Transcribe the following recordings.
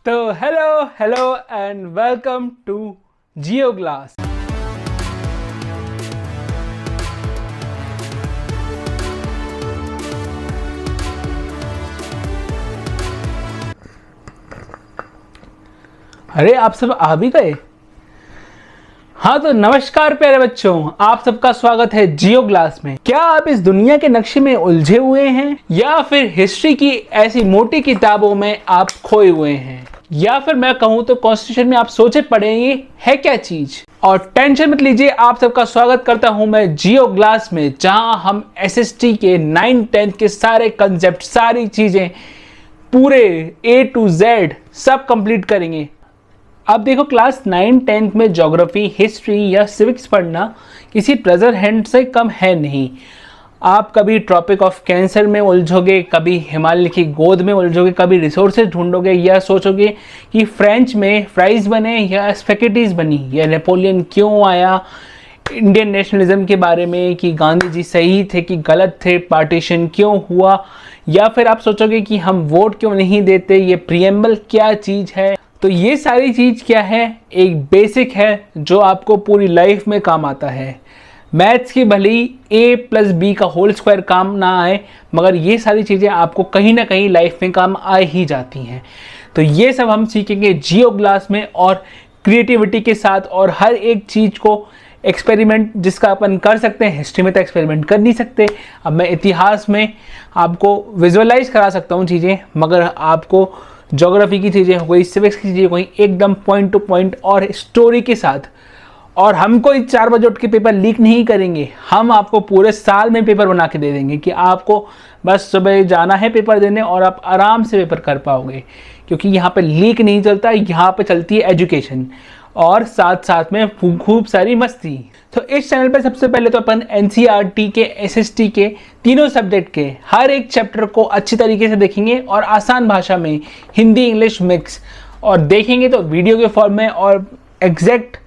तो hello and welcome to Jio glass. अरे आप सब आ भी गए। हाँ तो नमस्कार प्यारे बच्चों, आप सबका स्वागत है जियो ग्लास में। क्या आप इस दुनिया के नक्शे में उलझे हुए हैं, या फिर हिस्ट्री की ऐसी मोटी किताबों में आप खोए हुए हैं, या फिर मैं कहूँ तो कॉन्स्टिट्यूशन में आप सोचे पड़े ये है क्या चीज। और टेंशन मत लीजिए, आप सबका स्वागत करता हूं मैं जियो ग्लास में, जहां हम एसएसटी के 9 10 के सारे कंसेप्ट, सारी चीजें पूरे A to Z सब कंप्लीट करेंगे। अब देखो, क्लास 9 10 में ज्योग्राफी, हिस्ट्री या सिविक्स पढ़ना किसी ट्रेजर हंट से कम है नहीं। आप कभी ट्रॉपिक ऑफ कैंसर में उलझोगे, कभी हिमालय की गोद में उलझोगे, कभी रिसोर्सेज ढूंढोगे, या सोचोगे कि फ्रेंच में फ्राइज बने या स्पैगेटीज बनी, या नेपोलियन क्यों आया, इंडियन नेशनलिज्म के बारे में कि गांधी जी सही थे कि गलत थे, पार्टीशन क्यों हुआ, या फिर आप सोचोगे कि हम वोट क्यों नहीं देते, ये प्रीएम्बल क्या चीज़ है। तो ये सारी चीज़ क्या है, एक बेसिक है जो आपको पूरी लाइफ में काम आता है। मैथ्स की भली A+B का होल स्क्वायर काम ना आए, मगर ये सारी चीज़ें आपको कहीं ना कहीं लाइफ में काम आ ही जाती हैं। तो ये सब हम सीखेंगे जियो ग्लास में, और क्रिएटिविटी के साथ, और हर एक चीज़ को एक्सपेरिमेंट जिसका अपन कर सकते हैं। हिस्ट्री में तो एक्सपेरिमेंट कर नहीं सकते, अब मैं इतिहास में आपको विजुअलाइज करा सकता हूँ चीज़ें, मगर आपको ज्योग्राफी की चीज़ें हो गई, सिविक्स की चीज़ें हो गई, एकदम पॉइंट टू पॉइंट और स्टोरी के साथ। और हम कोई 4 बजे उठ के पेपर लीक नहीं करेंगे, हम आपको पूरे साल में पेपर बना के दे देंगे कि आपको बस सुबह जाना है पेपर देने और आप आराम से पेपर कर पाओगे, क्योंकि यहाँ पे लीक नहीं चलता, यहाँ पे चलती है एजुकेशन और साथ साथ में खूब सारी मस्ती। तो इस चैनल पर सबसे पहले तो अपन NCERT के, SST के तीनों सब्जेक्ट के हर एक चैप्टर को अच्छी तरीके से देखेंगे, और आसान भाषा में, हिंदी इंग्लिश मिक्स, और देखेंगे तो वीडियो के फॉर्म में, और एग्जैक्ट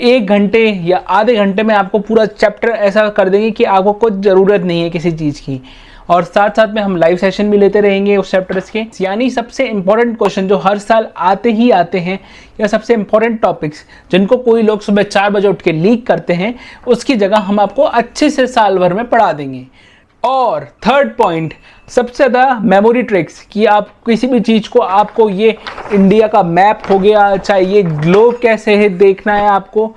1 घंटे या आधे घंटे में आपको पूरा चैप्टर ऐसा कर देंगे कि आपको कुछ ज़रूरत नहीं है किसी चीज़ की। और साथ साथ में हम लाइव सेशन भी लेते रहेंगे उस चैप्टर्स के, यानी सबसे इंपॉर्टेंट क्वेश्चन जो हर साल आते ही आते हैं, या सबसे इंपॉर्टेंट टॉपिक्स जिनको कोई लोग सुबह 4 बजे उठ के लीक करते हैं, उसकी जगह हम आपको अच्छे से साल भर में पढ़ा देंगे। और थर्ड पॉइंट, सबसे ज़्यादा मेमोरी ट्रिक्स, कि आप किसी भी चीज़ को, आपको ये इंडिया का मैप हो गया, चाहे ये ग्लोब कैसे है देखना है आपको,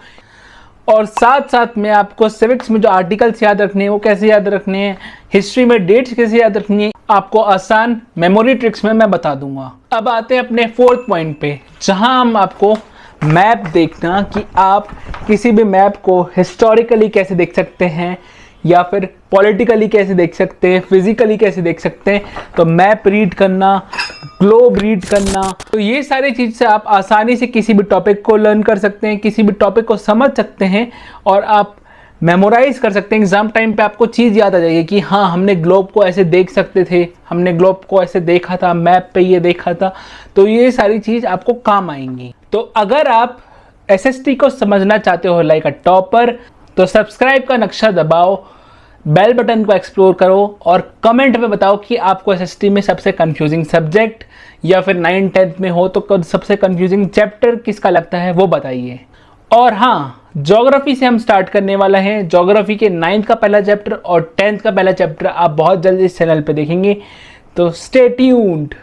और साथ साथ में आपको सिविक्स में जो आर्टिकल्स याद रखने हैं वो कैसे याद रखने हैं, हिस्ट्री में डेट्स कैसे याद रखनी है, आपको आसान मेमोरी ट्रिक्स में मैं बता दूंगा। अब आते हैं अपने 4th पॉइंट पे, जहां हम आपको मैप देखना, कि आप किसी भी मैप को हिस्टोरिकली कैसे देख सकते हैं, या फिर पॉलिटिकली कैसे देख सकते हैं, फिजिकली कैसे देख सकते हैं। तो मैप रीड करना, ग्लोब रीड करना, तो ये सारी चीज़ से आप आसानी से किसी भी टॉपिक को लर्न कर सकते हैं, किसी भी टॉपिक को समझ सकते हैं, और आप मेमोराइज कर सकते हैं। एग्जाम टाइम पे आपको चीज़ याद आ जाएगी कि हाँ, हमने ग्लोब को ऐसे देख सकते थे, हमने ग्लोब को ऐसे देखा था, मैप पे ये देखा था। तो ये सारी चीज़ आपको काम आएंगी। तो अगर आप SST को समझना चाहते हो लाइक अ टॉपर, तो सब्सक्राइब का नक्शा दबाओ, बेल बटन को एक्सप्लोर करो, और कमेंट में बताओ कि आपको SST में सबसे कंफ्यूजिंग सब्जेक्ट, या फिर 9 10 में हो तो सबसे कंफ्यूजिंग चैप्टर किसका लगता है वो बताइए। और हाँ, ज्योग्राफी से हम स्टार्ट करने वाला है। ज्योग्राफी के 9th का पहला चैप्टर और 10th का पहला चैप्टर आप बहुत जल्दी इस चैनल पे देखेंगे, तो स्टे ट्यून्ड।